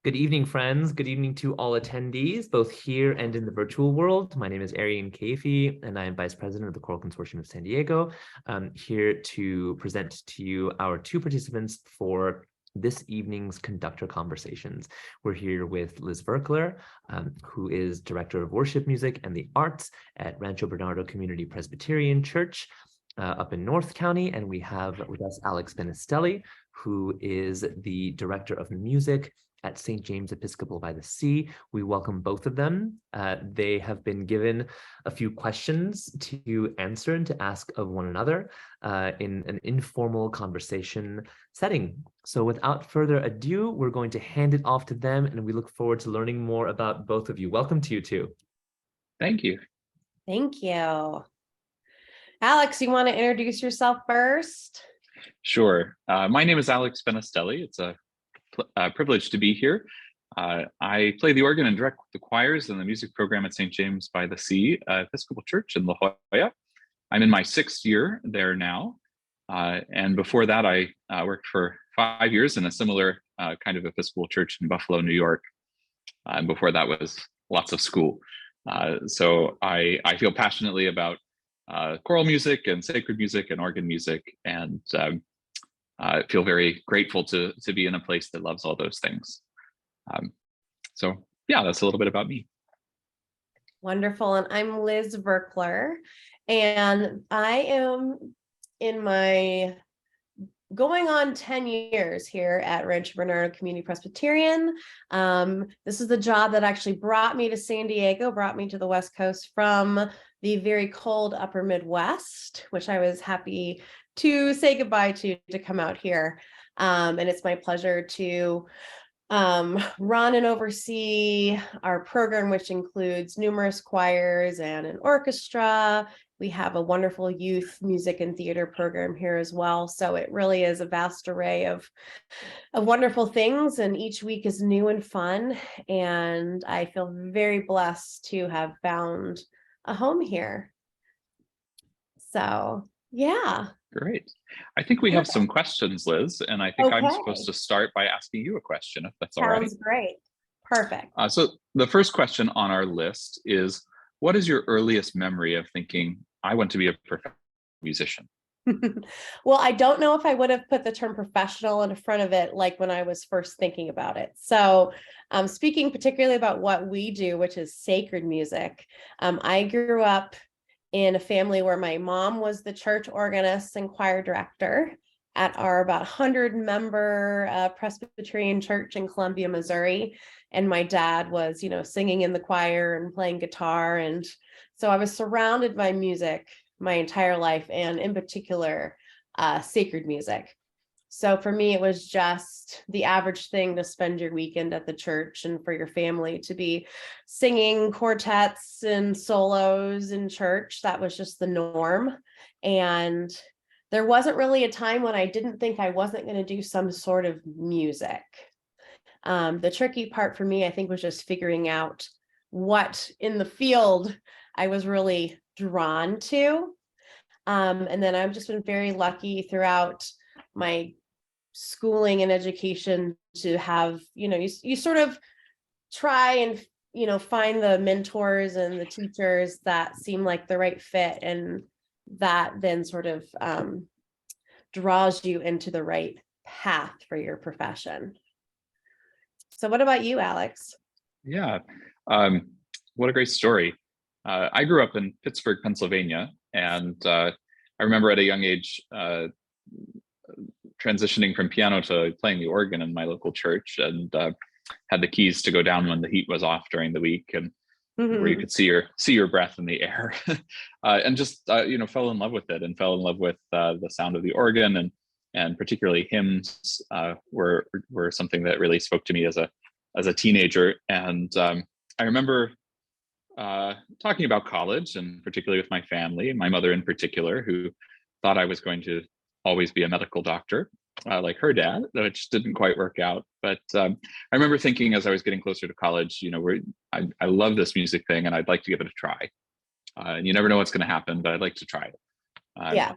Good evening, friends. Good evening to all attendees, both here and in the virtual world. My name is Arian Kafi, and I am Vice President of the Choral Consortium of San Diego. I'm here to present to you our two participants for this evening's Conductor Conversations. We're here with Liz Virkler, who is Director of Worship Music and the Arts at Rancho Bernardo Community Presbyterian Church up in North County. And we have with us Alex Benestelli, who is the Director of Music at St. James Episcopal by the Sea. We welcome both of them. They have been given a few questions to answer and to ask of one another in an informal conversation setting. So without further ado, we're going to hand it off to them, and we look forward to learning more about both of you. Welcome to you two. Thank you. Thank you. Alex, you want to introduce yourself first? Sure. My name is Alex Benestelli. It's a privilege to be here. I play the organ and direct the choirs in the music program at St. James by the Sea Episcopal Church in La Jolla. I'm in my 6th year there now. And before that, I worked for 5 years in a similar kind of Episcopal church in Buffalo, New York. And before that was lots of school. So I feel passionately about choral music and sacred music and organ music, and I feel very grateful to be in a place that loves all those things. So yeah, that's a little bit about me. Wonderful. And I'm Liz Virkler, and I am in my going on 10 years here at Rancho Bernardo Community Presbyterian. This is the job that actually brought me to San Diego, brought me to the West Coast from the very cold upper Midwest, which I was happy to say goodbye to come out here. And it's my pleasure to run and oversee our program, which includes numerous choirs and an orchestra. We have a wonderful youth music and theater program here as well. So it really is a vast array of wonderful things, and each week is new and fun. And I feel very blessed to have found a home here. So yeah. Great. I think we have some questions, Liz, and I think I'm supposed to start by asking you a question, if that's all right. Sounds great. Perfect. So the first question on our list is, what is your earliest memory of thinking, I want to be a professional musician? Well, I don't know if I would have put the term professional in front of it like when I was first thinking about it. So speaking particularly about what we do, which is sacred music, I grew up in a family where my mom was the church organist and choir director at our about 100-member Presbyterian church in Columbia, Missouri. And my dad was, singing in the choir and playing guitar. And so I was surrounded by music my entire life, and in particular, sacred music. So for me, it was just the average thing to spend your weekend at the church, and for your family to be singing quartets and solos in church. That was just the norm. And there wasn't really a time when I didn't think I wasn't going to do some sort of music. The tricky part for me, I think, was just figuring out what in the field I was really drawn to. And then I've just been very lucky throughout my schooling and education to have, you sort of try and, find the mentors and the teachers that seem like the right fit, and that then sort of draws you into the right path for your profession. So what about you, Alex? Yeah, what a great story. I grew up in Pittsburgh, Pennsylvania, and I remember at a young age transitioning from piano to playing the organ in my local church, and had the keys to go down when the heat was off during the week, and where you could see your breath in the air, and just fell in love with it, and fell in love with the sound of the organ, and particularly hymns were something that really spoke to me as a teenager. And I remember talking about college, and particularly with my family, my mother in particular, who thought I was going to always be a medical doctor, like her dad, which didn't quite work out. But I remember thinking, as I was getting closer to college, I love this music thing, and I'd like to give it a try. And you never know what's going to happen, but I'd like to try it.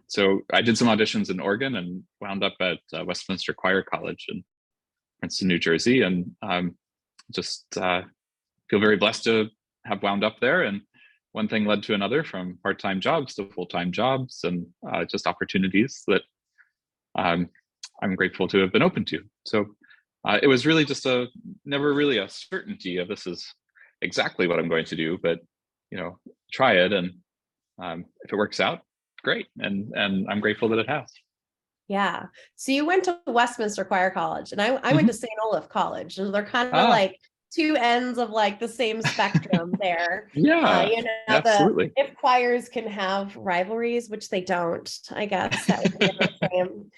So I did some auditions in organ and wound up at Westminster Choir College in Princeton, New Jersey, and just feel very blessed to have wound up there. And one thing led to another, from part-time jobs to full-time jobs, and just opportunities that I'm grateful to have been open to. So it was really just never really a certainty of this is exactly what I'm going to do, but try it, and if it works out, great. And I'm grateful that it has. Yeah. So you went to Westminster Choir College, and I went to St. Olaf College. So they're kind of like two ends of like the same spectrum there. Yeah, absolutely. If choirs can have rivalries, which they don't, I guess that would be the same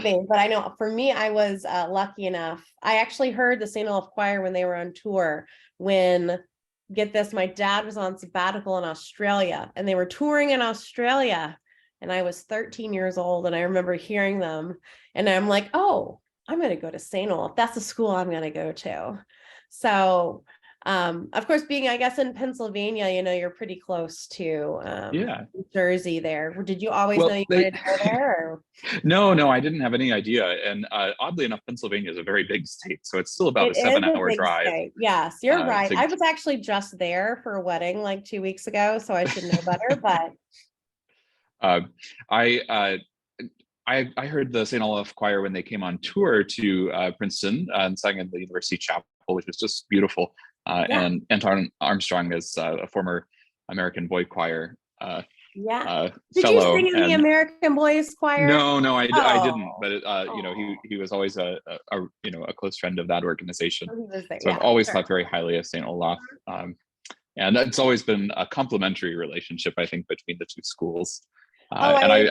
thing. But I know for me, I was lucky enough. I actually heard the St. Olaf Choir when they were on tour when, get this, my dad was on sabbatical in Australia, and they were touring in Australia. And I was 13 years old, and I remember hearing them, and I'm like, oh, I'm going to go to St. Olaf. That's the school I'm going to go to. So, of course, being, I guess, in Pennsylvania, you're pretty close to New Jersey there. Did you always know you wanted to go there? Or? No, I didn't have any idea. And oddly enough, Pennsylvania is a very big state, so it's still about a 7-hour drive. State. Yes, you're right. I was actually just there for a wedding like 2 weeks ago, so I should know better, but... I heard the St. Olaf Choir when they came on tour to Princeton and sang in the University Chapel, which was just beautiful. And Anton Armstrong is a former American Boy Choir Did fellow. you sing in the American Boys Choir? No, I didn't. But he was always a close friend of that organization. So I've always thought very highly of St. Olaf. And it's always been a complementary relationship, I think, between the two schools. I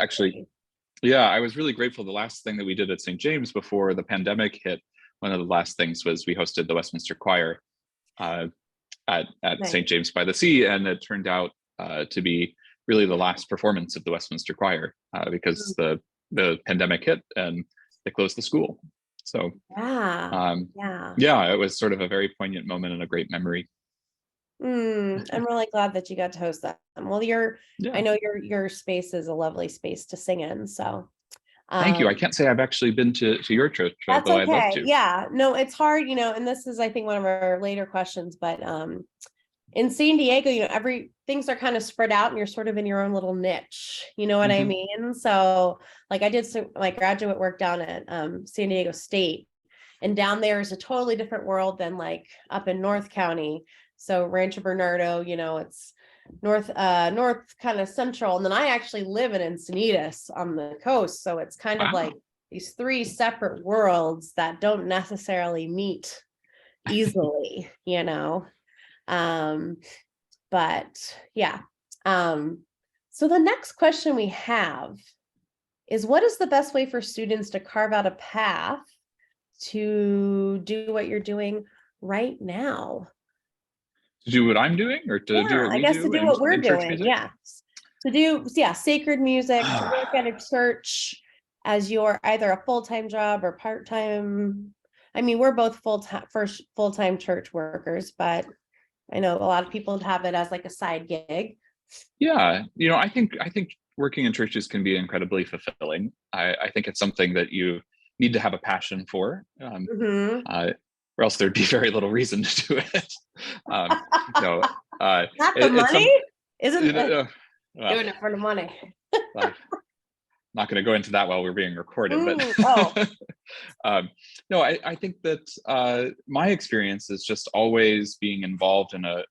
was really grateful. The last thing that we did at St. James before the pandemic hit, one of the last things was we hosted the Westminster Choir at St. James by the Sea, and it turned out to be really the last performance of the Westminster Choir because the pandemic hit and they closed the school. So it was sort of a very poignant moment and a great memory. I'm really glad that you got to host that. Well, I know your space is a lovely space to sing in. So thank you. I can't say I've actually been to your church, although I'd love to. Yeah, no, it's hard, and this is, I think, one of our later questions, but in San Diego, things are kind of spread out and you're sort of in your own little niche. You know what I mean? So like I did my graduate work down at San Diego State, and down there is a totally different world than like up in North County. So Rancho Bernardo, it's north kind of central. And then I actually live in Encinitas on the coast. So it's kind of like these three separate worlds that don't necessarily meet easily, But yeah. So the next question we have is, what is the best way for students to carve out a path to do what you're doing right now? To do what I'm doing, or to do what we do? I guess to do what we're doing. Yes. To do sacred music, to work at a church as your either a full-time job or part-time. I mean, we're both full-time church workers, but I know a lot of people have it as like a side gig. Yeah, I think working in churches can be incredibly fulfilling. I think it's something that you need to have a passion for. Or else there'd be very little reason to do it. Not the money? Isn't it? Doing it for the money. Not going to go into that while we're being recorded, but I think that my experience is just always being involved in a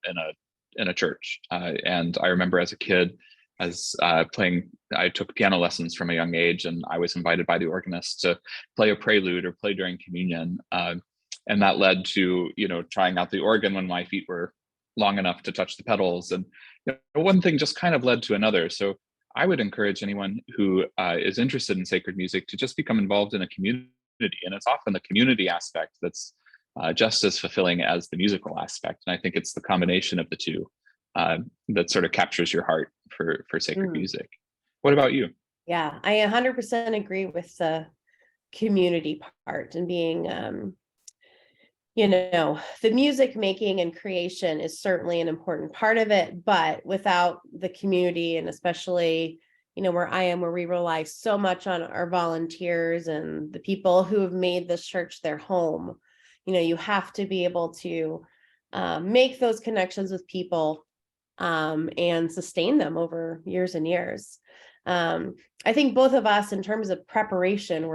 church. And I remember as a kid, I took piano lessons from a young age, and I was invited by the organist to play a prelude or play during communion. And that led to, trying out the organ when my feet were long enough to touch the pedals. And one thing just kind of led to another. So I would encourage anyone who is interested in sacred music to just become involved in a community. And it's often the community aspect that's just as fulfilling as the musical aspect. And I think it's the combination of the two that sort of captures your heart for sacred music. What about you? Yeah, I 100% agree with the community part and being the music making and creation is certainly an important part of it, but without the community, and especially, where I am, where we rely so much on our volunteers and the people who have made this church their home, you have to be able to make those connections with people and sustain them over years and years. I think both of us, in terms of preparation,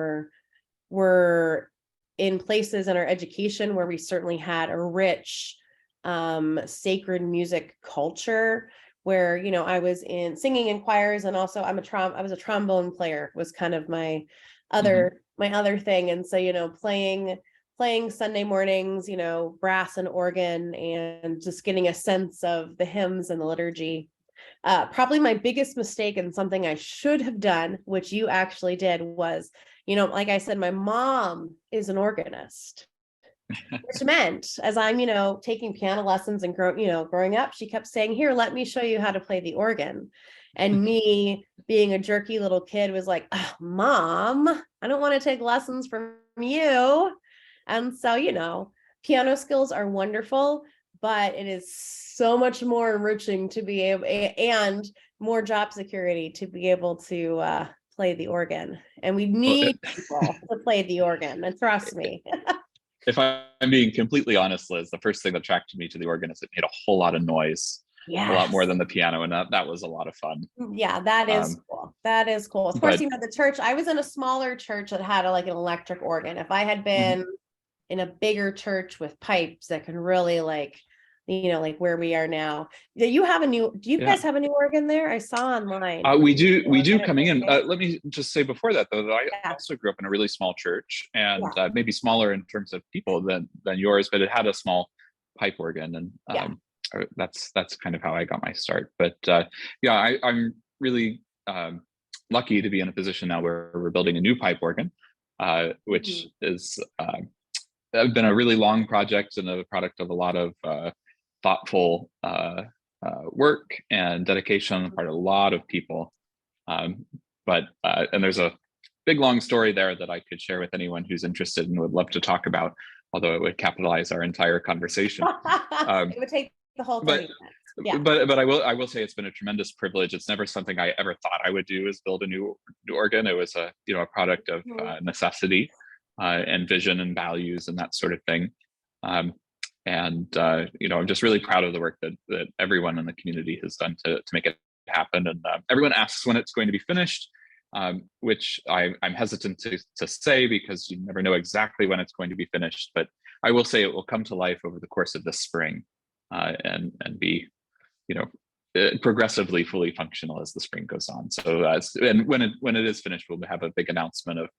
were in places in our education where we certainly had a rich sacred music culture, where I was in singing in choirs, and also I was a trombone player, was kind of my other thing. And so playing Sunday mornings, brass and organ, and just getting a sense of the hymns and the liturgy. Probably my biggest mistake, and something I should have done, which you actually did, was, like I said, my mom is an organist, which meant, as I'm, taking piano lessons and growing up, she kept saying, "Here, let me show you how to play the organ." And me, being a jerky little kid, was like, "Oh, Mom, I don't want to take lessons from you." And so, piano skills are wonderful, but it is so much more enriching to be able, and more job security to be able to play the organ. And we need people to play the organ, and trust me. If I'm being completely honest, Liz, the first thing that attracted me to the organ is it made a whole lot of noise. Yes. A lot more than the piano, and that was a lot of fun. Yeah, that is cool. That is cool. Of course, the church, I was in a smaller church that had an electric organ. If I had been in a bigger church with pipes that can really like where we are now. Do you guys have a new organ there? I saw online. We do coming in. Let me just say before that, though, that I also grew up in a really small church, and maybe smaller in terms of people than yours, but it had a small pipe organ, and that's kind of how I got my start. But I'm really lucky to be in a position now where we're building a new pipe organ, which is been a really long project and a product of a lot of thoughtful work and dedication on the part of a lot of people. But there's a big long story there that I could share with anyone who's interested and would love to talk about, although it would capitalize our entire conversation. It would take the whole 30 minutes. Yeah. But I will say it's been a tremendous privilege. It's never something I ever thought I would do, is build a new organ. It was a product of necessity and vision and values and that sort of thing. I'm just really proud of the work that everyone in the community has done to make it happen. And everyone asks when it's going to be finished, which I'm hesitant to say, because you never know exactly when it's going to be finished. But I will say it will come to life over the course of this spring, and be progressively fully functional as the spring goes on. So and when it is finished, we'll have a big announcement of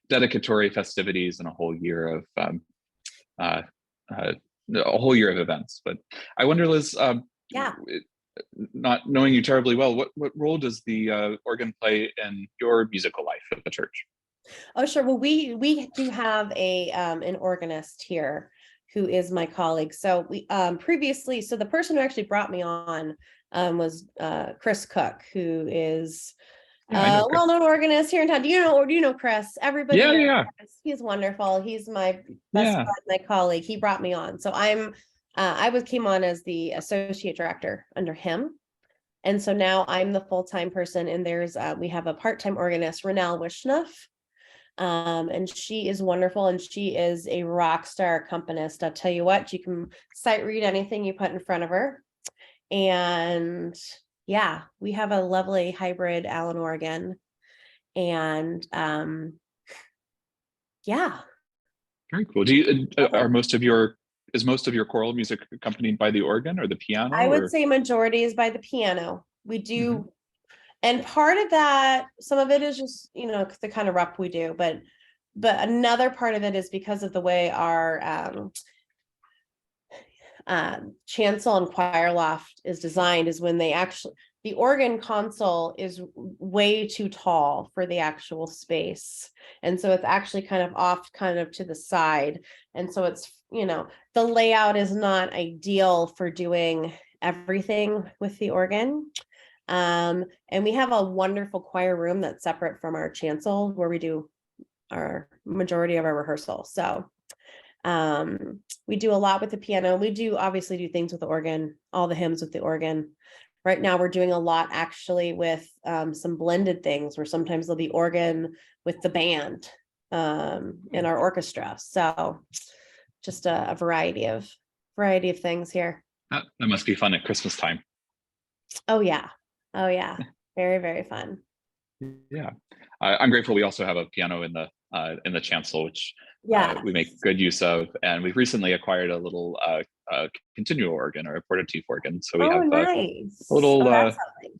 dedicatory festivities and a whole year of events. But I wonder, Liz, not knowing you terribly well, what role does the organ play in your musical life at the church? Oh, sure. Well, we do have an organist here who is my colleague. So we previously, so the person who actually brought me on was Chris Cook, who is well-known organist here in town. Do you know Chris? Everybody knows Chris. He's wonderful. He's my best friend, my colleague. He brought me on. So I came on as the associate director under him. And so now I'm the full-time person, and we have a part-time organist, Renelle Wishnuff. And she is wonderful, and she is a rock star accompanist. I'll tell you what, you can sight read anything you put in front of her. And we have a lovely hybrid Allen organ. And very cool. Is most of your choral music accompanied by the organ or the piano? I would say majority is by the piano. We do, and part of that, some of it is just the kind of rep we do, but another part of it is because of the way our chancel and choir loft is designed, is when the organ console is way too tall for the actual space. And so it's actually kind of off to the side. And so it's, the layout is not ideal for doing everything with the organ. And we have a wonderful choir room that's separate from our chancel, where we do our majority of our rehearsal. So we do a lot with the piano. We do obviously do things with the organ, all the hymns with the organ. Right now we're doing a lot actually with some blended things, where sometimes there'll be organ with the band in our orchestra. So just a variety of things here. That must be fun at Christmas time. Oh yeah. Very, very fun. Yeah, I'm grateful we also have a piano in the chancel, which we make good use of, and we've recently acquired a little continuo organ, or a portative organ. So we have nice. a little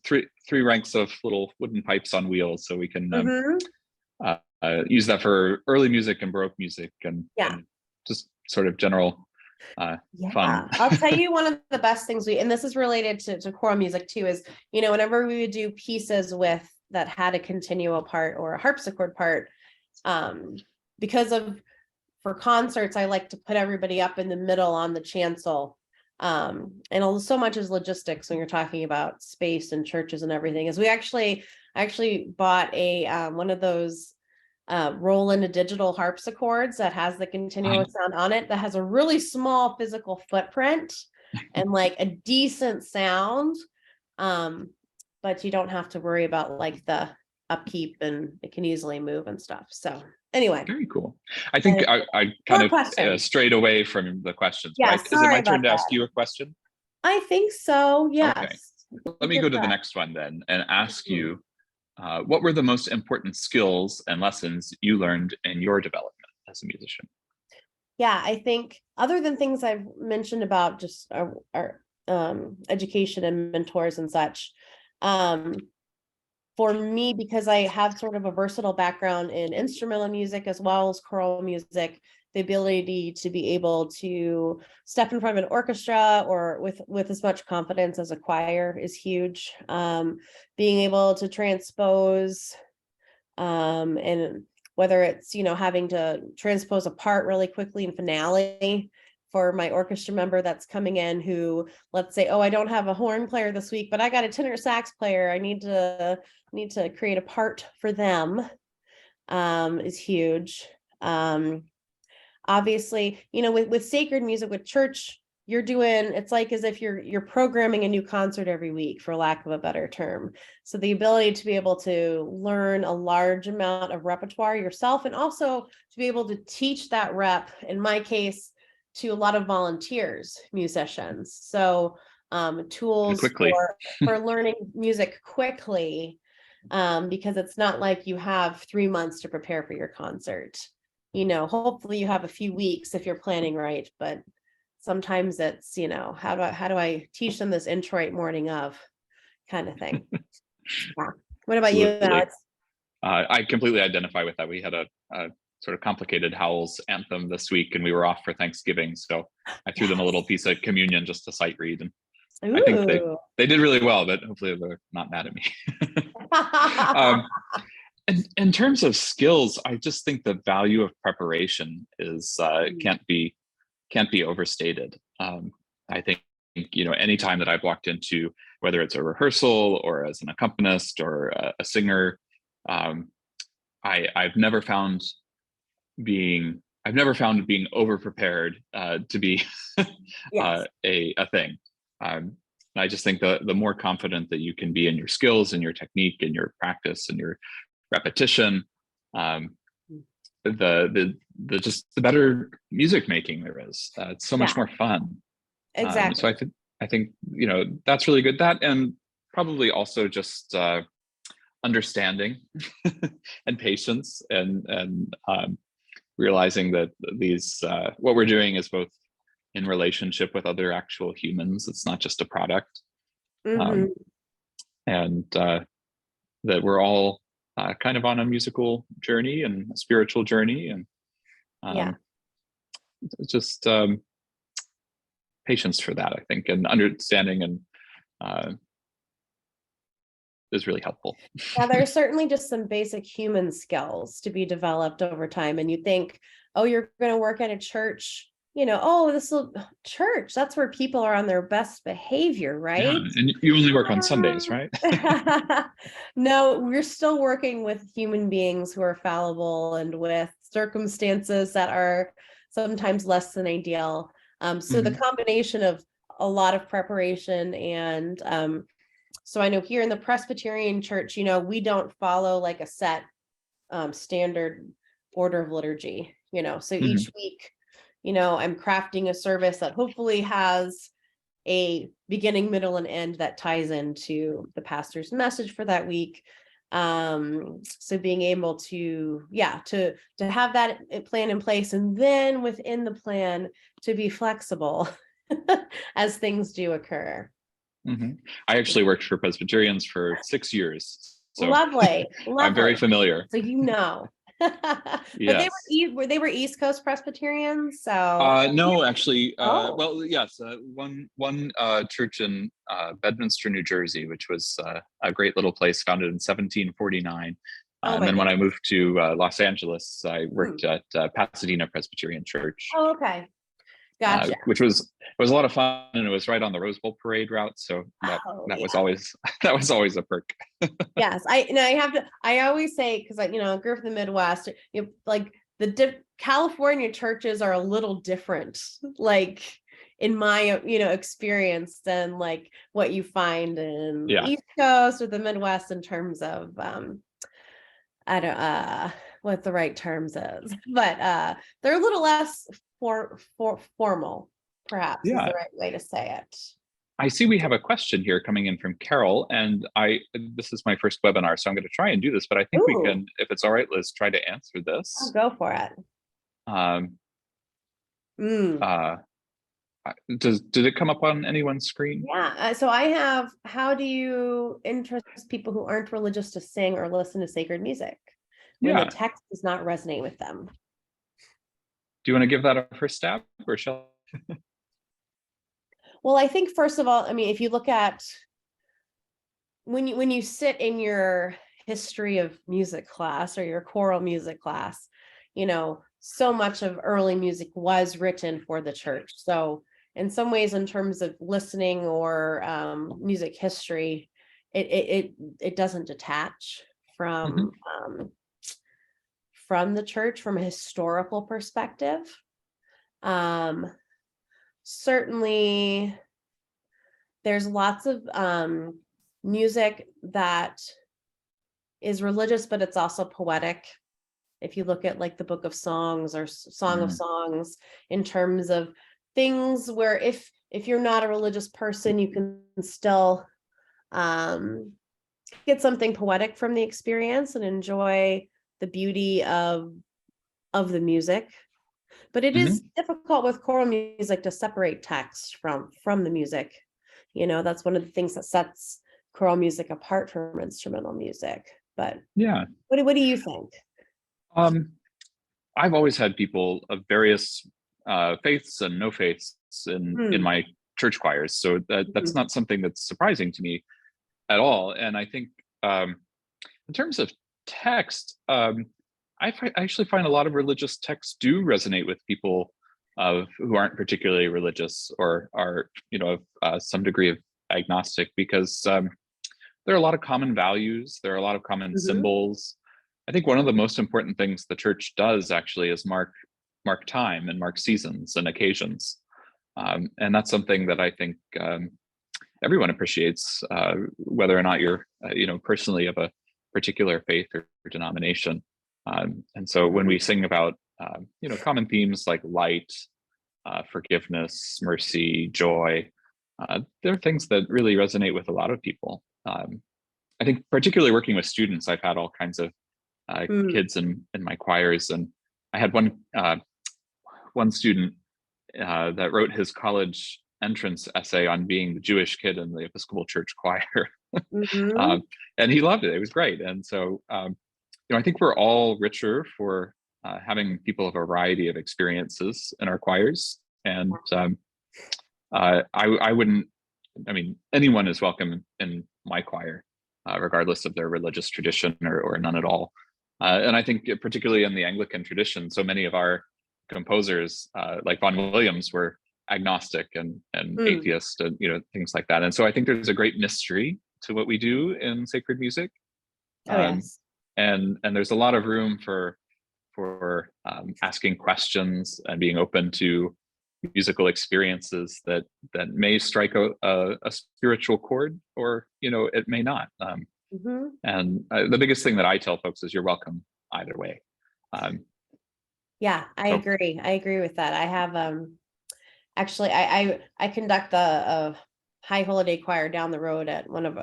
three ranks of little wooden pipes on wheels, so we can use that for early music and Baroque music, and just sort of general fun. I'll tell you, one of the best things and this is related to choral music too, is, whenever we would do pieces that had a continuo part or a harpsichord part, for concerts, I like to put everybody up in the middle on the chancel. And so much is logistics when you're talking about space and churches and everything, is I actually bought a one of those roll into digital harpsichords that has the continuous sound on it, that has a really small physical footprint and like a decent sound, but you don't have to worry about like the upkeep, and it can easily move and stuff. So anyway, very cool. I think I kind of strayed away from the questions, right? Is it my turn to ask you a question? I think so, yes. Okay. Let me go to the next one then and ask you, what were the most important skills and lessons you learned in your development as a musician? Yeah, I think other than things I've mentioned about just our education and mentors and such, for me, because I have sort of a versatile background in instrumental music as well as choral music, the ability to be able to step in front of an orchestra or with as much confidence as a choir is huge. Being able to transpose, and whether it's, having to transpose a part really quickly in finale for my orchestra member that's coming in, who, let's say, oh, I don't have a horn player this week, but I got a tenor sax player. I need to create a part for them, is huge. Obviously, with sacred music, with church, it's like as if you're programming a new concert every week, for lack of a better term. So the ability to be able to learn a large amount of repertoire yourself, and also to be able to teach that rep, in my case, to a lot of volunteers, musicians. So tools for learning music quickly, because it's not like you have 3 months to prepare for your concert. Hopefully you have a few weeks if you're planning right, but sometimes it's, how do I teach them this introit morning of kind of thing. Yeah. What about you, Alex? I completely identify with that. We had a sort of complicated Howells anthem this week, and we were off for Thanksgiving, so I threw them a little piece of communion just to sight read, and I think they did really well, but hopefully they're not mad at me. In terms of skills, I just think the value of preparation is can't be overstated. I think any time that I've walked into, whether it's a rehearsal or as an accompanist or a singer, I've never found being over prepared to be a thing. I just think the more confident that you can be in your skills and your technique and your practice and your repetition, the better music making there is. It's so much more fun. Exactly. So I think that's really good. That, and probably also just understanding and patience, and realizing that these what we're doing is both in relationship with other actual humans. It's not just a product, and that we're all kind of on a musical journey and a spiritual journey, and just patience for that, I think, and understanding, and is really helpful. Yeah, there's certainly just some basic human skills to be developed over time. And you think, oh, you're going to work at a church, church, that's where people are on their best behavior, right? Yeah, and you only work on Sundays, right? No, we're still working with human beings who are fallible and with circumstances that are sometimes less than ideal. So the combination of a lot of preparation, and so I know here in the Presbyterian Church, we don't follow like a set standard order of liturgy, so each week, I'm crafting a service that hopefully has a beginning, middle, and end that ties into the pastor's message for that week. So being able to have that plan in place, and then within the plan to be flexible as things do occur. I actually worked for Presbyterians for 6 years, so Lovely. I'm very familiar. So but Yes. they were East Coast Presbyterians, so no, actually, Oh. well, yes, one church in Bedminster, New Jersey, which was a great little place, founded in 1749. Oh, And then when I moved to Los Angeles, I worked at Pasadena Presbyterian Church. Oh, okay. Gotcha. Which was a lot of fun, and it was right on the Rose Bowl parade route, so that was always a perk. Yes, I always say, because I grew up in the Midwest, like California churches are a little different, like in my experience, than like what you find in the East Coast or the Midwest in terms of I don't what the right terms is, but they're a little less formal, perhaps is the right way to say it. I see we have a question here coming in from Carol, and this is my first webinar, so I'm going to try and do this, but I think we can, if it's all right, Liz, try to answer this. I'll go for it. Did it come up on anyone's screen? Yeah, so I have, how do you interest people who aren't religious to sing or listen to sacred music when the text does not resonate with them? Do you want to give that a first stab, or shall I? Well, I think first of all, I mean, if you look at when you sit in your history of music class or your choral music class, so much of early music was written for the church. So in some ways, in terms of listening or music history, it doesn't detach from the church from a historical perspective. Certainly, there's lots of music that is religious, but it's also poetic. If you look at like the Book of Songs or Song of Songs, in terms of things where if you're not a religious person, you can still get something poetic from the experience and enjoy the beauty of the music. But it is difficult with choral music to separate text from the music. That's one of the things that sets choral music apart from instrumental music. But what do you think? I've always had people of various faiths and no faiths in my church choirs, so that's not something that's surprising to me at all. And I think in terms of text, I actually find a lot of religious texts do resonate with people who aren't particularly religious or are, of some degree of agnostic, because there are a lot of common values. There are a lot of common symbols. I think one of the most important things the church does actually is mark time and mark seasons and occasions. And that's something that I think everyone appreciates, whether or not you're, personally of a particular faith or denomination. And so when we sing about, common themes like light, forgiveness, mercy, joy, there are things that really resonate with a lot of people. I think particularly working with students, I've had all kinds of kids in my choirs, and I had one student that wrote his college entrance essay on being the Jewish kid in the Episcopal Church choir. And he loved it. It was great. And so, I think we're all richer for having people of a variety of experiences in our choirs. And I wouldn't, anyone is welcome in my choir, regardless of their religious tradition or none at all. And I think particularly in the Anglican tradition, so many of our composers, like Vaughan Williams, were agnostic and atheist and things like that. And so I think there's a great mystery to what we do in sacred music. Yes. And there's a lot of room for asking questions and being open to musical experiences that may strike a spiritual chord, or it may not. And the biggest thing that I tell folks is you're welcome either way. Yeah, I So, agree. I agree with that. I have actually I conduct a high holiday choir down the road at one of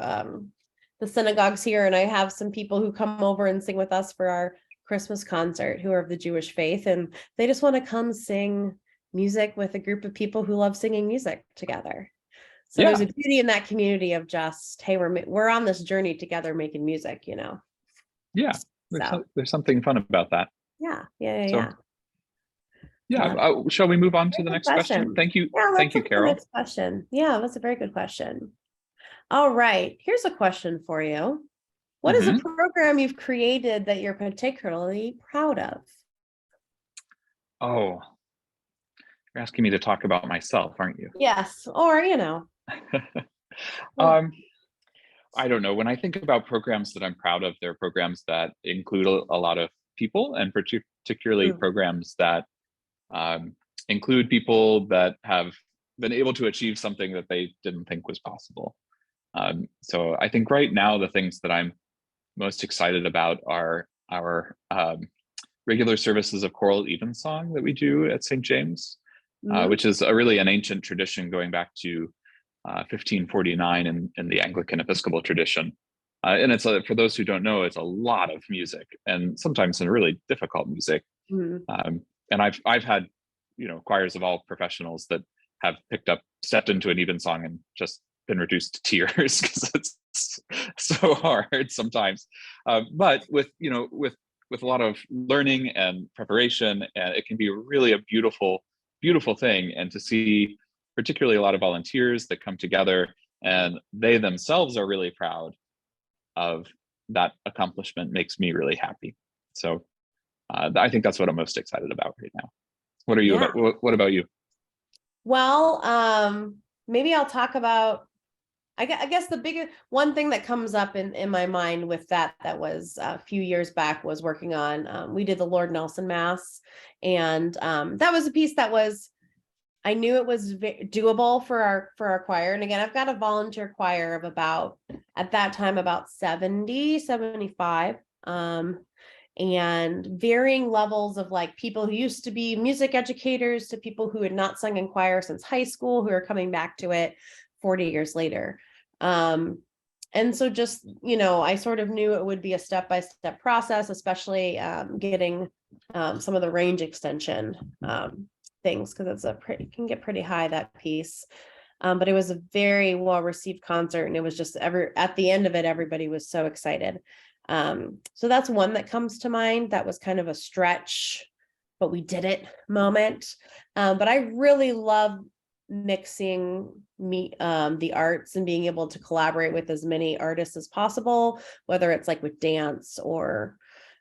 the synagogues here, and I have some people who come over and sing with us for our Christmas concert who are of the Jewish faith, and they just want to come sing music with a group of people who love singing music together. So there's yeah, a beauty in that community of just, hey, we're on this journey together making music, you know. yeah. So There's something fun about that. yeah. So yeah, But shall we move on to very the good next question? question. Yeah, Thank let's you, look at the Carol. next question. Yeah, that's a very good question. All right, here's a question for you. What is a program you've created that you're particularly proud of? Oh, you're asking me to talk about myself, aren't you? Yes, or you know. I don't know. When I think about programs that I'm proud of, they're programs that include a lot of people, and particularly programs that include people that have been able to achieve something that they didn't think was possible. So I think right now the things that I'm most excited about are our regular services of choral evensong that we do at St. James, which is really an ancient tradition going back to 1549 in the Anglican Episcopal tradition. And it's for those who don't know, it's a lot of music, and sometimes some really difficult music. And I've had, choirs of all professionals that have stepped into an evensong and just been reduced to tears because it's so hard sometimes. But with a lot of learning and preparation, it can be really a beautiful, beautiful thing. And to see particularly a lot of volunteers that come together and they themselves are really proud of that accomplishment makes me really happy. So I think that's what I'm most excited about right now. What are you about? What about you? Well, maybe I'll talk about, I guess the biggest one thing that comes up in my mind with that was a few years back was working on, we did the Lord Nelson Mass. And that was a piece that I knew it was doable for our choir. And again, I've got a volunteer choir of at that time, about 70, 75. And varying levels of like people who used to be music educators to people who had not sung in choir since high school, who are coming back to it 40 years later. And so just, I sort of knew it would be a step-by-step process, especially getting some of the range extension things, because it can get pretty high, that piece. But it was a very well-received concert, and it was just at the end of it, everybody was so excited. So that's one that comes to mind. That was kind of a stretch, but we did it moment. But I really love mixing the arts and being able to collaborate with as many artists as possible, whether it's like with dance or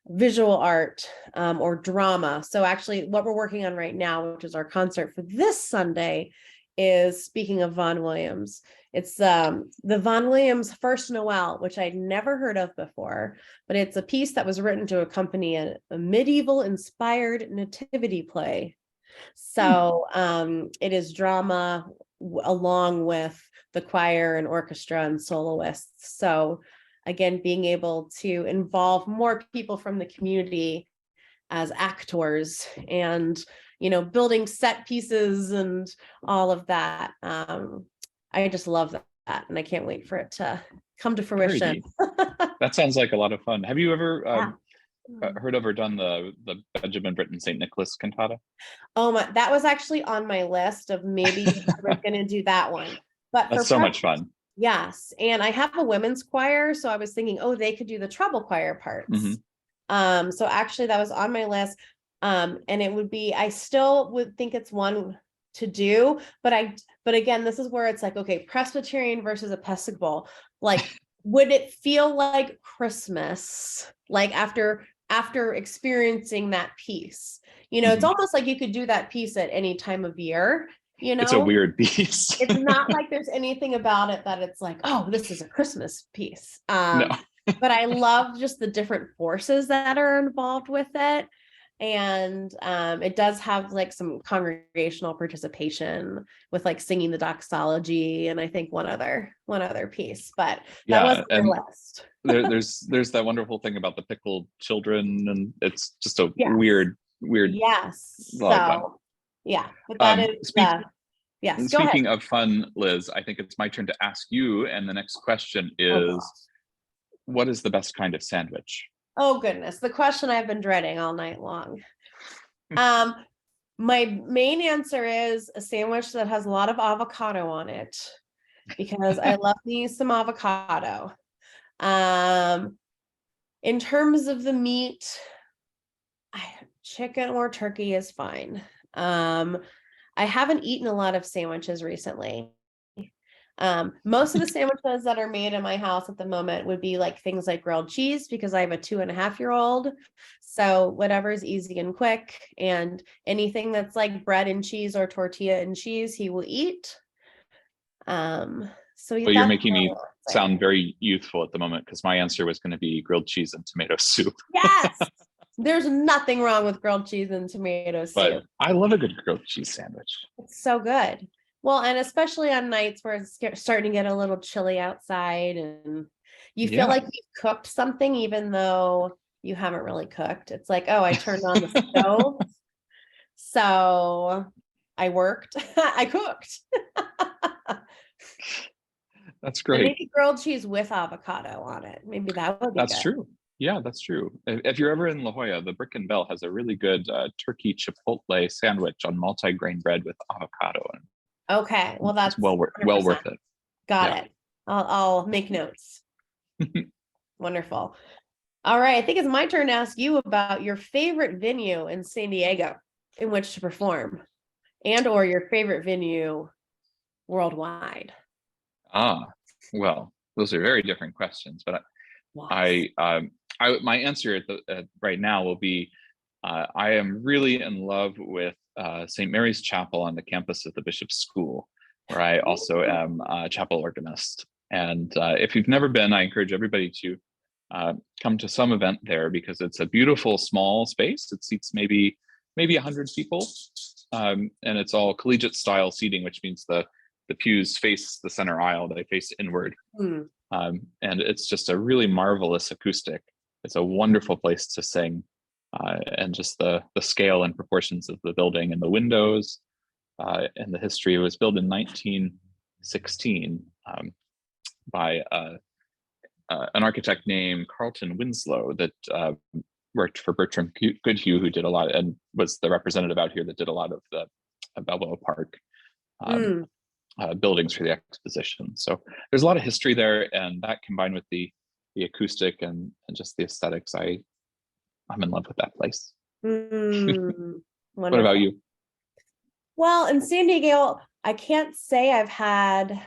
visual art or drama. So actually what we're working on right now, which is our concert for this Sunday, is, speaking of Vaughan Williams, it's the Vaughan Williams First Noel, which I'd never heard of before, but it's a piece that was written to accompany a medieval inspired nativity play. So it is drama along with the choir and orchestra and soloists. So again, being able to involve more people from the community as actors and, building set pieces and all of that. I just love that. And I can't wait for it to come to fruition. That sounds like a lot of fun. Have you ever heard of or done the Benjamin Britten St. Nicholas cantata? Oh my, that was actually on my list of maybe I was going to do that one. But that's so much fun. Yes. And I have a women's choir, so I was thinking, they could do the treble choir parts. So actually that was on my list. And it would be, I still would think it's one to do, but again, this is where it's like, okay, Presbyterian versus Episcopal, like, would it feel like Christmas, like after experiencing that piece? It's almost like you could do that piece at any time of year. It's a weird piece. It's not like there's anything about it that it's like, oh, this is a Christmas piece. No. But I love just the different forces that are involved with it. And it does have like some congregational participation with like singing the doxology, and I think one other piece, but that was on my list. there's that wonderful thing about the pickled children, and it's just a weird weird. Yes. A lot of fun. So yeah, but that is yes. Go ahead. Speaking of fun, Liz, I think it's my turn to ask you, and the next question is, what is the best kind of sandwich? Oh goodness, the question I've been dreading all night long. My main answer is a sandwich that has a lot of avocado on it, because I love me some avocado. In terms of the meat, chicken or turkey is fine. I haven't eaten a lot of sandwiches recently. Most of the sandwiches that are made in my house at the moment would be like things like grilled cheese, because I have a 2.5-year-old. So whatever's easy and quick, and anything that's like bread and cheese or tortilla and cheese, he will eat. So you're making me sound very youthful at the moment, because my answer was going to be grilled cheese and tomato soup. Yes. There's nothing wrong with grilled cheese and tomato soup. But I love a good grilled cheese sandwich. It's so good. Well, and especially on nights where it's starting to get a little chilly outside, and you feel like you've cooked something, even though you haven't really cooked. It's like, oh, I turned on the stove. So I worked. I cooked. That's great. And maybe grilled cheese with avocado on it. Maybe that would be That's good. true. Yeah, that's true. If you're ever in La Jolla, the Brick and Bell has a really good turkey chipotle sandwich on multi-grain bread with avocado. Okay, well, that's well worth it. Got it. I'll make notes. Wonderful. All right, I think it's my turn to ask you about your favorite venue in San Diego in which to perform, and or your favorite venue worldwide. Well, those are very different questions, but my answer right now will be, I am really in love with St. Mary's Chapel on the campus of the Bishop's School, where I also am a chapel organist. And if you've never been, I encourage everybody to come to some event there, because it's a beautiful small space. It seats maybe 100 people, and it's all collegiate style seating, which means the pews face the center aisle; they face inward. And it's just a really marvelous acoustic. It's a wonderful place to sing, and just the scale and proportions of the building and the windows, and the history. It was built in 1916 by an architect named Carlton Winslow that worked for Bertram Goodhue, who did a lot and was the representative out here that did a lot of the Balboa Park buildings for the exposition. So there's a lot of history there, and that combined with the acoustic and just the aesthetics, I'm in love with that place. What about you? Well, in San Diego, I can't say I've had,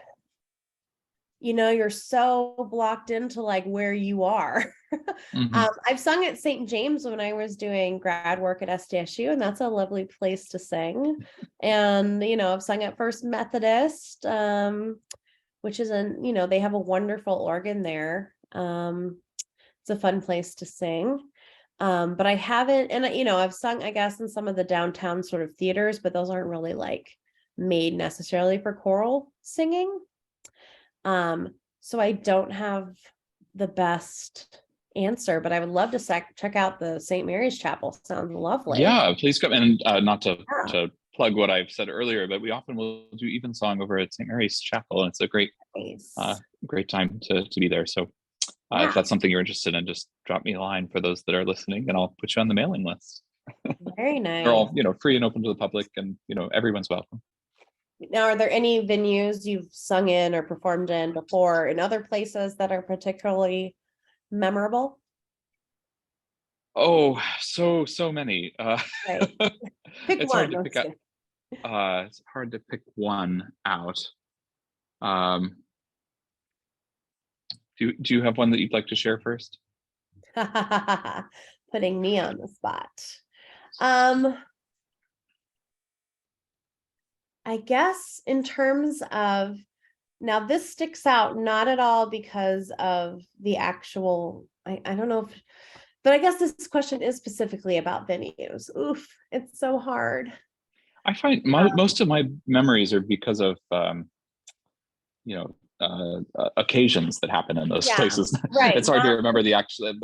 you're so blocked into like where you are. I've sung at St. James when I was doing grad work at SDSU, and that's a lovely place to sing. And, I've sung at First Methodist, which is they have a wonderful organ there. It's a fun place to sing. But I haven't, and I've sung, I guess, in some of the downtown sort of theaters, but those aren't really like made necessarily for choral singing. So I don't have the best answer, but I would love to check out the St. Mary's Chapel. Sounds lovely. Yeah, please come. And not to plug what I've said earlier, but we often will do evensong over at St. Mary's Chapel, and it's a great time to be there. So if that's something you're interested in, just drop me a line for those that are listening, and I'll put you on the mailing list. Very nice. They're all free and open to the public, and everyone's welcome. Now, are there any venues you've sung in or performed in before in other places that are particularly memorable? Oh, so many. Right. It's hard to pick out. It's hard to pick one out. Do you have one that you'd like to share first? Putting me on the spot. I guess in terms of, now this sticks out not at all because of the actual, I don't know if, but I guess this question is specifically about venues. Oof, it's so hard. I find most of my memories are because of, occasions that happen in those places. Right. It's hard to remember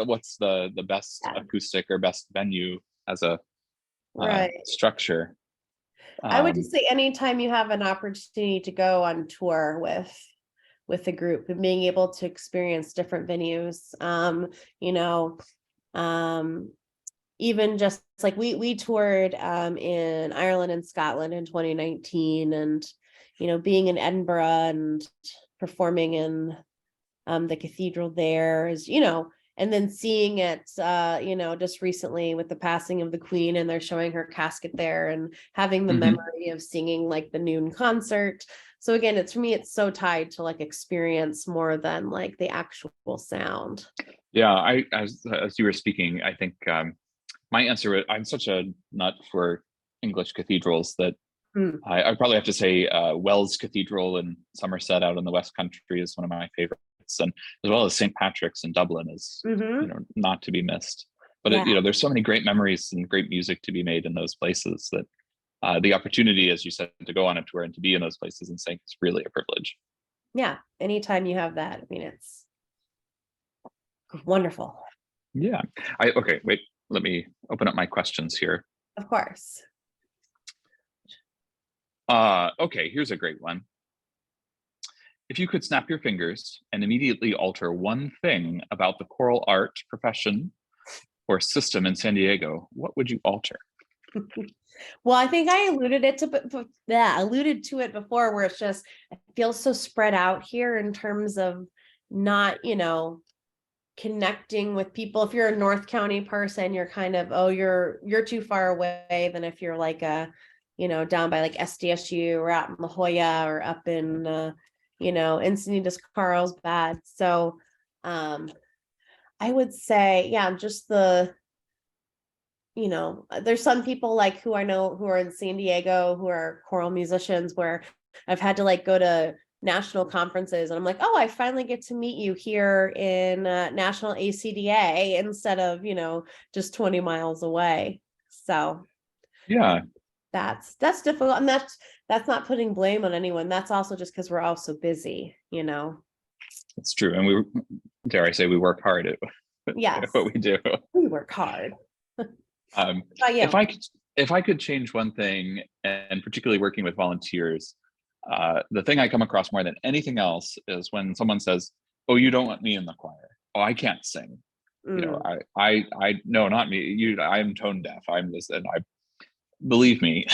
what's the best acoustic or best venue as a Right. structure. I would just say anytime you have an opportunity to go on tour with the group and being able to experience different venues, you know, even just like we toured in Ireland and Scotland in 2019, and you know, being in Edinburgh and performing in the cathedral there is, you know, and then seeing it you know, just recently with the passing of the Queen, and they're showing her casket there, and having the memory of singing like the noon concert. So again, it's, for me, it's so tied to like experience more than like the actual sound. Yeah, as you were speaking, I think my answer, I'm such a nut for English cathedrals that I probably have to say Wells Cathedral in Somerset out in the West Country is one of my favorites, and as well as St. Patrick's in Dublin is you know, not to be missed. But you know, there's so many great memories and great music to be made in those places that the opportunity, as you said, to go on a tour and to be in those places and sing is really a privilege. Yeah, anytime you have that, I mean, it's wonderful. Yeah. Okay, wait, let me open up my questions here. Of course. Okay, here's a great one. If you could snap your fingers and immediately alter one thing about the choral art, profession, or system in San Diego, what would you alter? Well, I think I alluded to it before, where it's just, it feels so spread out here in terms of not, you know, connecting with people. If you're a North County person, you're kind of, oh, you're too far away than if you're like a, you know, down by like SDSU or out in La Jolla or up in you know, Encinitas, Carlsbad. So I would say, yeah, just the, you know, there's some people like who I know who are in San Diego who are choral musicians, where I've had to like go to national conferences and I'm like, oh, I finally get to meet you here in National ACDA instead of, you know, just 20 miles away. So yeah, that's difficult, and that's not putting blame on anyone. That's also just because we're all so busy, you know. it's true, and we, dare I say, we work hard at what we do. We work hard. If I could change one thing, and particularly working with volunteers, the thing I come across more than anything else is when someone says, "Oh, you don't want me in the choir. Oh, I can't sing." You know, I no, not me. I'm tone deaf. I'm this, and I believe me,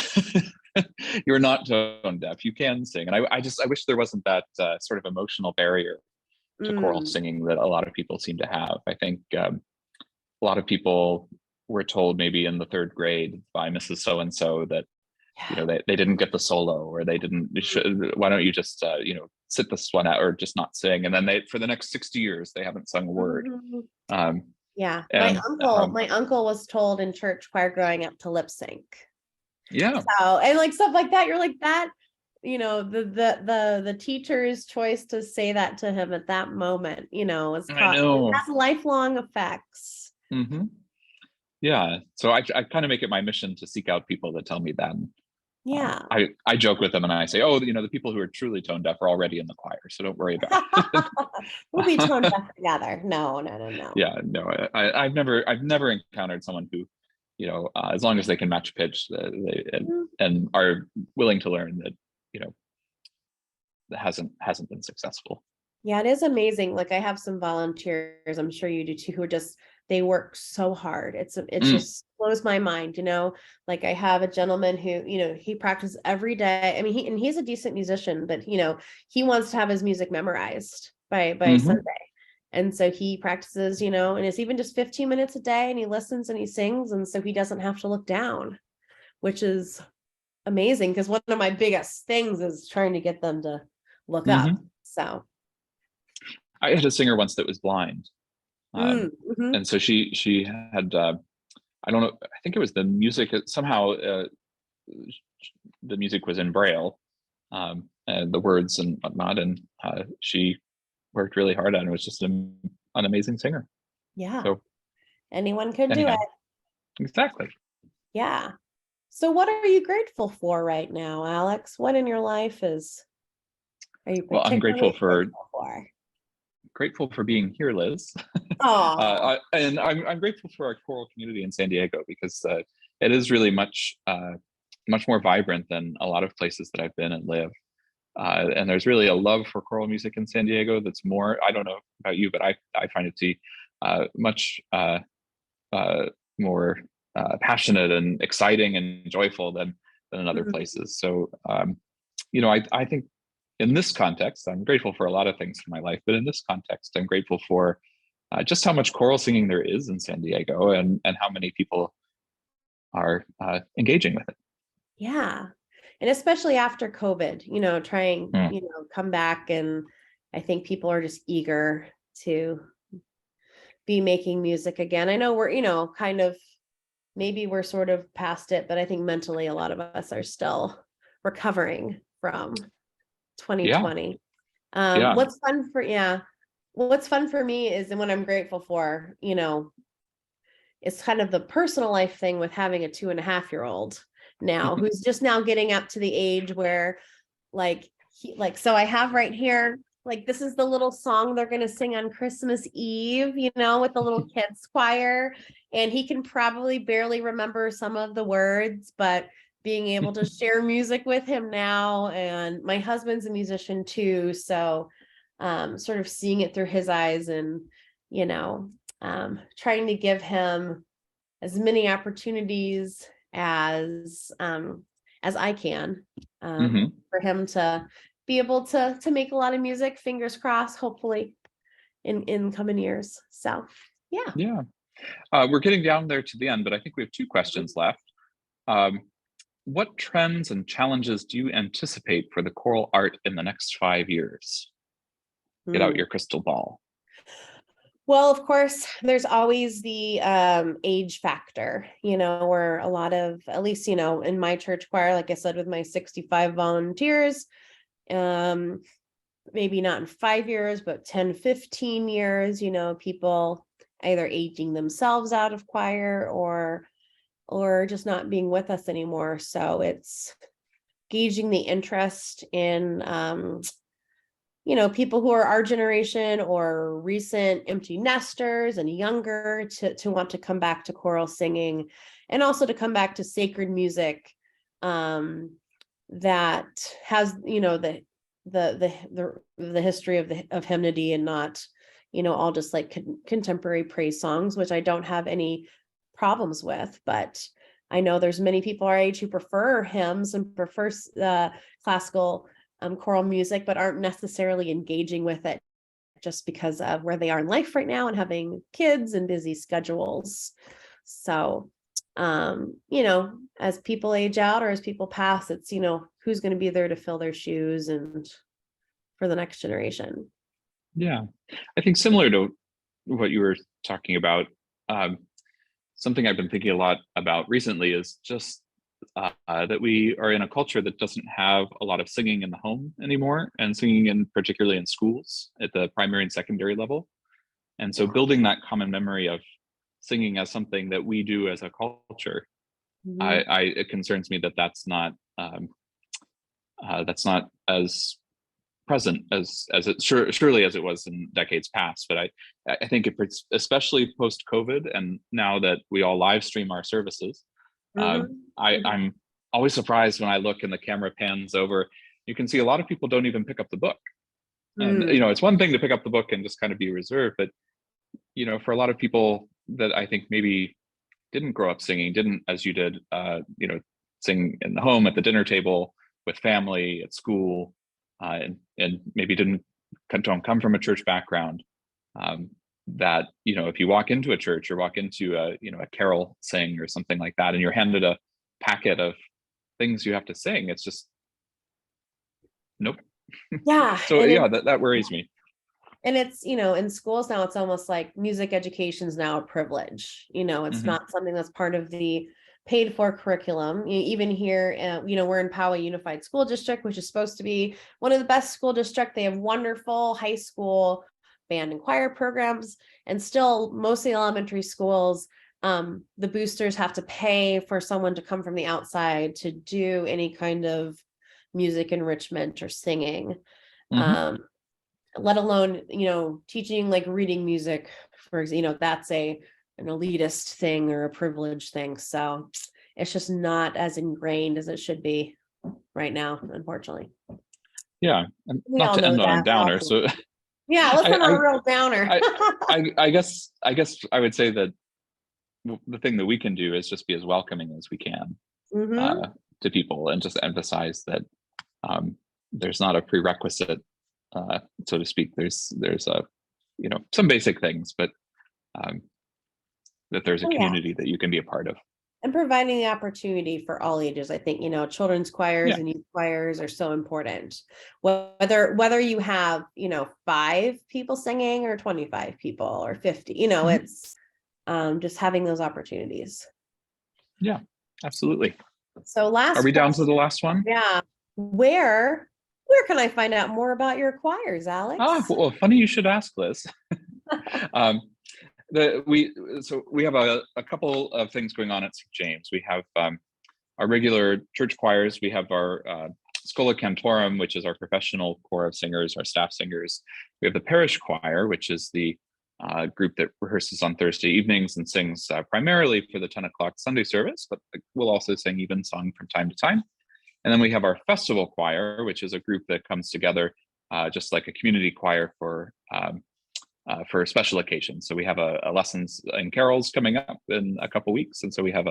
you're not tone deaf. You can sing, and I wish there wasn't that sort of emotional barrier to choral singing that a lot of people seem to have. I think a lot of people were told maybe in the third grade by Mrs. So-and-so that, you know, they didn't get the solo, or they didn't, why don't you just, you know, sit this one out or just not sing. And then for the next 60 years, they haven't sung a word. Yeah. My uncle was told in church choir growing up to lip sync. Yeah. So, and like stuff like that, you're like that, you know, the teacher's choice to say that to him at that moment, you know, it has lifelong effects. Yeah, so I kind of make it my mission to seek out people that tell me that. Yeah. I joke with them and I say, oh, you know, the people who are truly tone deaf are already in the choir, so don't worry about it. We'll be tone deaf together. No. Yeah, no, I've never encountered someone who, you know, as long as they can match pitch, and are willing to learn, that, you know, that hasn't been successful. Yeah, it is amazing. Like, I have some volunteers, I'm sure you do too, who are just, they work so hard. It just blows my mind, you know. Like, I have a gentleman who, you know, he practices every day. I mean, he's a decent musician, but you know, he wants to have his music memorized by Sunday. And so he practices, you know, and it's even just 15 minutes a day, and he listens and he sings, and so he doesn't have to look down, which is amazing, because one of my biggest things is trying to get them to look up. So I had a singer once that was blind. And so she had, I don't know, I think it was the music, somehow the music was in Braille, and the words and whatnot, and she worked really hard on it. It was just an amazing singer. Yeah. So anyone could do it. Exactly. Yeah. So what are you grateful for right now, Alex? What in your life are you particularly I'm grateful for being here, Liz. Oh. And I'm grateful for our choral community in San Diego, because it is really much more vibrant than a lot of places that I've been and live. And there's really a love for choral music in San Diego that's more, I don't know about you, but I find it to be much more passionate and exciting and joyful than in other places. So, I think in this context, I'm grateful for a lot of things in my life, but in this context, I'm grateful for just how much choral singing there is in San Diego, and how many people are engaging with it. Yeah. And especially after COVID, trying, come back. And I think people are just eager to be making music again. I know we're, kind of, maybe we're sort of past it, but I think mentally a lot of us are still recovering from 2020. Yeah. What's fun for me is, and what I'm grateful for, it's kind of the personal life thing with having a 2.5-year-old now, who's just now getting up to the age where so I have right here, this is the little song they're going to sing on Christmas Eve, with the little kids choir, and he can probably barely remember some of the words, but being able to share music with him now, and my husband's a musician too. So sort of seeing it through his eyes, and, trying to give him as many opportunities as I can for him to be able to make a lot of music, fingers crossed, hopefully in coming years. So Yeah. We're getting down there to the end, but I think we have 2 questions left. What trends and challenges do you anticipate for the choral art in the next 5 years? Get out your crystal ball. Well, of course, there's always the age factor, where a lot of, at least, in my church choir, like I said, with my 65 volunteers, maybe not in 5 years, but 10, 15 years, people either aging themselves out of choir or just not being with us anymore. So it's gauging the interest in people who are our generation or recent empty nesters and younger to want to come back to choral singing, and also to come back to sacred music that has the history of hymnody, and not all just contemporary praise songs, which I don't have any problems with. But I know there's many people our age who prefer hymns and prefer classical choral music, but aren't necessarily engaging with it just because of where they are in life right now and having kids and busy schedules. So, as people age out or as people pass, it's, who's going to be there to fill their shoes and for the next generation. Yeah, I think similar to what you were talking about, something I've been thinking a lot about recently is just that we are in a culture that doesn't have a lot of singing in the home anymore, and singing particularly in schools at the primary and secondary level. And so building that common memory of singing as something that we do as a culture, it concerns me that that's not as present as it surely as it was in decades past. But I think especially post COVID, and now that we all live stream our services, I'm always surprised when I look and the camera pans over. You can see a lot of people don't even pick up the book. And it's one thing to pick up the book and just kind of be reserved, but for a lot of people that I think maybe didn't grow up singing, didn't, as you did, sing in the home, at the dinner table, with family, at school, and maybe don't come from a church background, that if you walk into a church or walk into a carol sing or something like that, and you're handed a packet of things you have to sing, it's just nope. Yeah. So that worries me. And it's, in schools now, it's almost like music education is now a privilege. It's not something that's part of the paid for curriculum. Even here, we're in Poway Unified School District, which is supposed to be one of the best school districts. They have wonderful high school band and choir programs, and still mostly elementary schools, the boosters have to pay for someone to come from the outside to do any kind of music enrichment or singing. Let alone, teaching reading music, for example, that's an elitist thing or a privileged thing. So it's just not as ingrained as it should be right now, unfortunately. Yeah, and We not all to know end on a that. downer. So Yeah, let's end on I, a real downer. I guess I would say that the thing that we can do is just be as welcoming as we can to people, and just emphasize that there's not a prerequisite, so to speak. There's a, some basic things, but that there's a community that you can be a part of. And providing the opportunity for all ages. I think, children's choirs and youth choirs are so important. Whether you have, 5 people singing or 25 people or 50, it's just having those opportunities. Yeah, absolutely. So are we down to the last one? Yeah. Where can I find out more about your choirs, Alex? Well, funny you should ask, Liz. We have a couple of things going on at St. James. We have our regular church choirs. We have our Schola Cantorum, which is our professional corps of singers, our staff singers. We have the parish choir, which is the group that rehearses on Thursday evenings and sings primarily for the 10 o'clock Sunday service, but we'll also sing evensong from time to time. And then we have our festival choir, which is a group that comes together just like a community choir for special occasions. So we have a lessons and carols coming up in a couple weeks, and so we have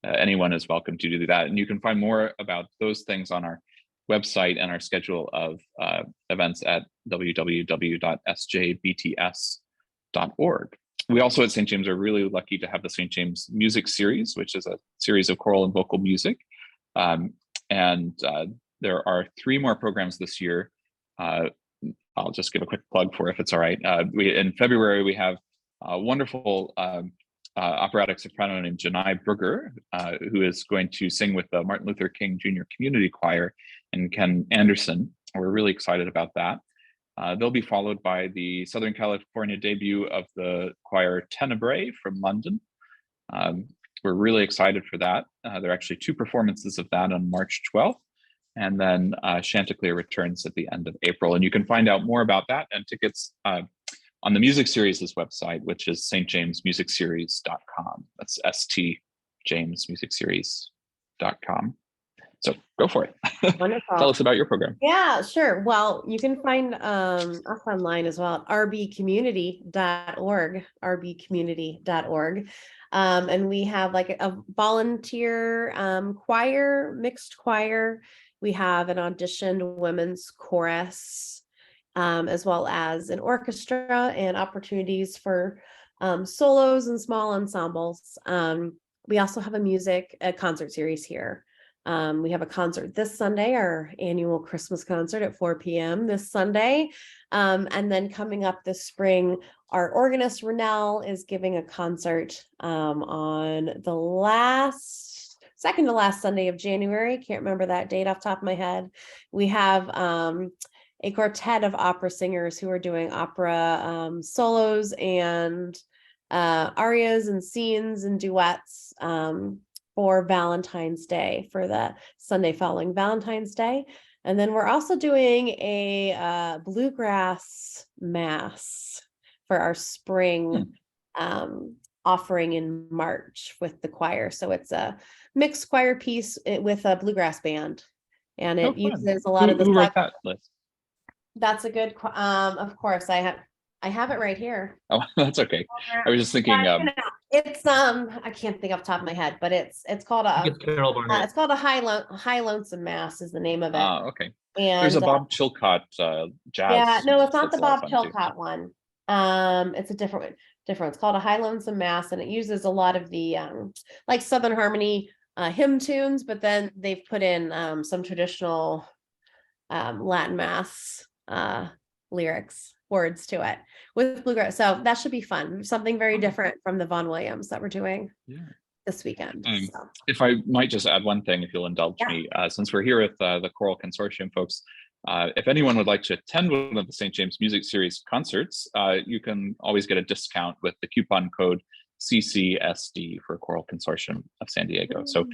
anyone is welcome to do that. And you can find more about those things on our website and our schedule of events at www.sjbts.org. We also at St. James are really lucky to have the St. James Music Series, which is a series of choral and vocal music. And there are 3 more programs this year. I'll just give a quick plug for if it's all right. In February, we have a wonderful operatic soprano named Janai Brugger, who is going to sing with the Martin Luther King Jr. Community Choir and Ken Anderson. We're really excited about that. They'll be followed by the Southern California debut of the choir Tenebrae from London. We're really excited for that. There are actually 2 performances of that on March 12th. And then Chanticleer returns at the end of April. And you can find out more about that and tickets on the Music Series' website, which is stjamesmusicseries.com. That's stjamesmusicseries.com. So go for it. Wonderful. Tell us about your program. Yeah, sure. Well, you can find us online as well at rbcommunity.org, rbcommunity.org. And we have like a volunteer choir, mixed choir. We have an auditioned women's chorus, as well as an orchestra and opportunities for solos and small ensembles. We also have a concert series here. We have a concert this Sunday, our annual Christmas concert at 4 p.m. this Sunday. And then coming up this spring, our organist Rennell is giving a concert on the second to last Sunday of January. Can't remember that date off the top of my head. We have a quartet of opera singers who are doing opera solos and arias and scenes and duets for Valentine's Day, for the Sunday following Valentine's Day. And then we're also doing a bluegrass mass for our spring offering in March with the choir. So it's a mixed choir piece with a bluegrass band. And it uses a lot of the Who wrote that list? That's a good, of course, I have it right here. Oh, that's okay. I was just thinking. It's I can't think off the top of my head, but it's called it's called a High Lonesome Mass is the name of it. Okay. And there's a Bob Chilcott jazz. Yeah, no, it's not the Bob Chilcott one. It's a different one. It's called a High Lonesome Mass, and it uses a lot of the like Southern Harmony hymn tunes, but then they've put in some traditional Latin Mass words to it with bluegrass. So that should be fun. Something very different from the Vaughan Williams that we're doing this weekend. So. If I might just add one thing, if you'll indulge me, since we're here with the Choral Consortium folks, if anyone would like to attend one of the St. James Music Series concerts, you can always get a discount with the coupon code CCSD for Choral Consortium of San Diego. So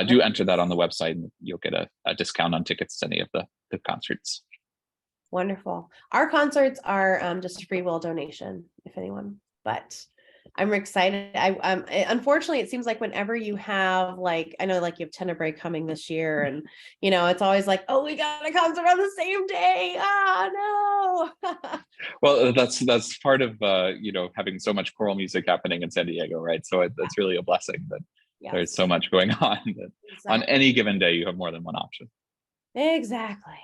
do enter that on the website and you'll get a discount on tickets to any of the concerts. Wonderful. Our concerts are just a free will donation, if anyone, but I'm excited. Unfortunately, it seems like whenever you have like, I know like you have Tenebrae coming this year, and it's always like, oh, we got to come around the same day. No. Well, that's part of having so much choral music happening in San Diego, right? So it's really a blessing that there's so much going on that on any given day you have more than one option. Exactly.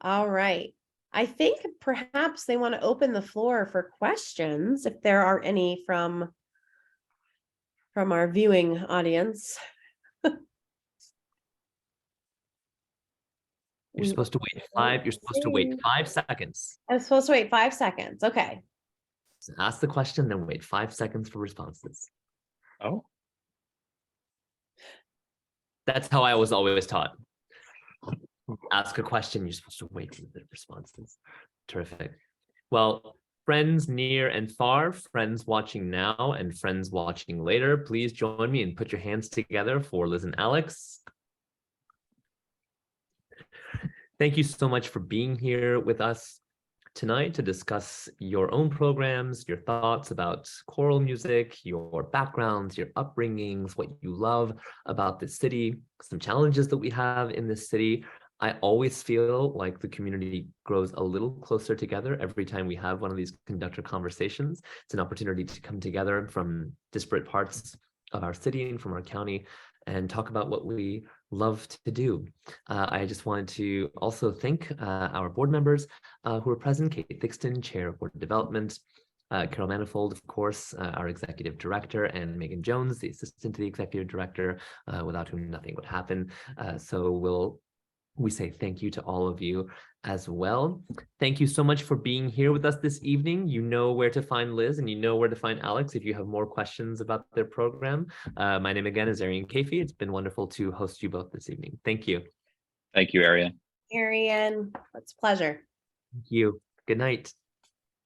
All right. I think perhaps they want to open the floor for questions, if there are any from our viewing audience. You're supposed to wait 5 seconds. I'm supposed to wait 5 seconds. Okay. So ask the question, then wait 5 seconds for responses. Oh. That's how I was always taught. Ask a question, you're supposed to wait for the responses. Terrific. Well, friends near and far, friends watching now and friends watching later, please join me and put your hands together for Liz and Alex. Thank you so much for being here with us tonight to discuss your own programs, your thoughts about choral music, your backgrounds, your upbringings, what you love about the city, some challenges that we have in this city. I always feel like the community grows a little closer together every time we have one of these conductor conversations. It's an opportunity to come together from disparate parts of our city and from our county and talk about what we love to do. I just wanted to also thank our board members who are present: Kate Thixton, Chair of Board Development, Carol Manifold, of course, our Executive Director, and Megan Jones, the Assistant to the Executive Director, without whom nothing would happen. So we say thank you to all of you as well. Thank you so much for being here with us this evening. You know where to find Liz and you know where to find Alex if you have more questions about their program. My name again is Arian Kafi. It's been wonderful to host you both this evening. Thank you. Thank you, Arian. Arian, it's a pleasure. Thank you. Good night.